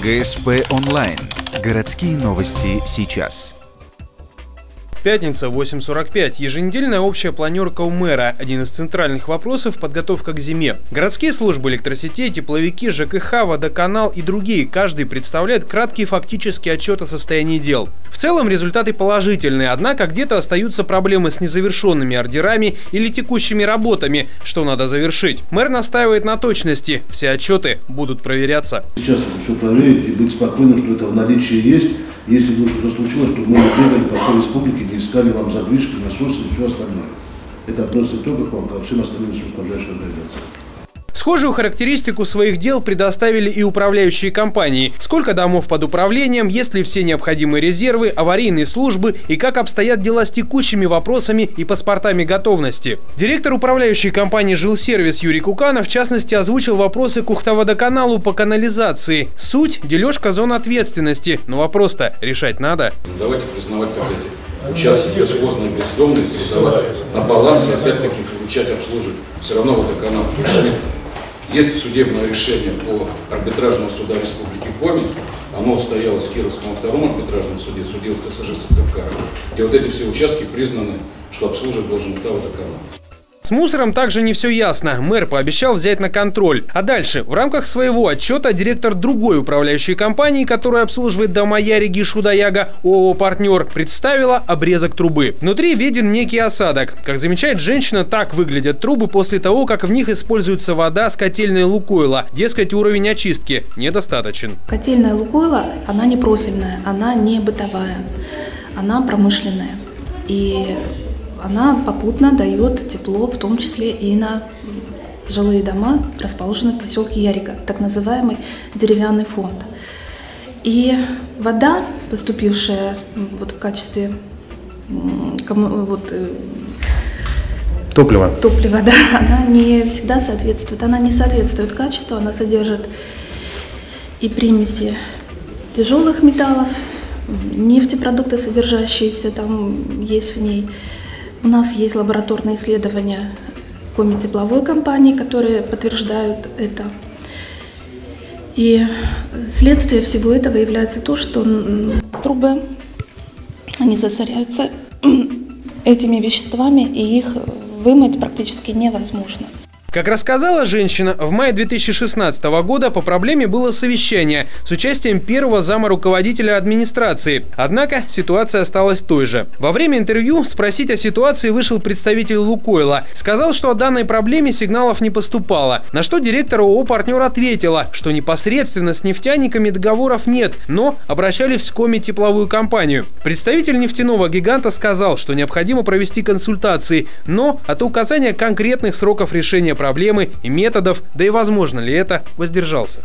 ГСП онлайн. Городские новости сейчас. Пятница, 8:45. Еженедельная общая планерка у мэра. Один из центральных вопросов – подготовка к зиме. Городские службы электросетей, тепловики, ЖКХ, водоканал и другие. Каждый представляет краткий фактический отчет о состоянии дел. В целом результаты положительные, однако где-то остаются проблемы с незавершенными ордерами или текущими работами, что надо завершить. Мэр настаивает на точности. Все отчеты будут проверяться. Сейчас это все проверить и быть спокойным, что это в наличии есть. Если вдруг что-то случилось, чтобы мы не бегали по всей республике, не искали вам задвижки, насосы и все остальное. Это относится только к вам, ко всем остальным ресурсоснабжающим организациям. Схожую характеристику своих дел предоставили и управляющие компании. Сколько домов под управлением, есть ли все необходимые резервы, аварийные службы и как обстоят дела с текущими вопросами и паспортами готовности. Директор управляющей компании «Жилсервис» Юрий Куканов в частности озвучил вопросы к Ухта-водоканалу по канализации. Суть – дележка зон ответственности, но вопрос-то решать надо. Давайте признавать так эти участки бесхозные, бездомные, передавать на баланс и опять-таки включать, обслуживать. Все равно водоканал решит. Есть судебное решение по арбитражному суда Республики Коми, оно устоялось в Кировском втором арбитражном суде, суде ТСЖ Сыктывкара, где вот эти все участки признаны, что обслуживать должен Ухта-водоканал. С мусором также не все ясно. Мэр пообещал взять на контроль. А дальше, в рамках своего отчета, директор другой управляющей компании, которая обслуживает дома Яриги Шудаяга, ООО «Партнер», представила обрезок трубы. Внутри виден некий осадок. Как замечает женщина, так выглядят трубы после того, как в них используется вода с котельной «Лукойла». Дескать, уровень очистки недостаточен. Котельная «Лукойла», она не профильная, она не бытовая, она промышленная. И она попутно дает тепло, в том числе и на жилые дома, расположенные в поселке Ярига, так называемый деревянный фонд. И вода, поступившая в качестве топлива, да, она не всегда соответствует, она не соответствует качеству, она содержит и примеси тяжелых металлов, нефтепродукты, содержащиеся там есть в ней. У нас есть лабораторные исследования Коми тепловой компании, которые подтверждают это. И следствие всего этого является то, что трубы, они засоряются этими веществами, и их вымыть практически невозможно. Как рассказала женщина, в мае 2016 года по проблеме было совещание с участием первого зама руководителя администрации. Однако ситуация осталась той же. Во время интервью спросить о ситуации вышел представитель «Лукойла». Сказал, что о данной проблеме сигналов не поступало. На что директор ООО «Партнер» ответила, что непосредственно с нефтяниками договоров нет, но обращались в Коми тепловую компанию. Представитель нефтяного гиганта сказал, что необходимо провести консультации, но от указания конкретных сроков решения проблемы и методов, да и возможно ли это, воздержался.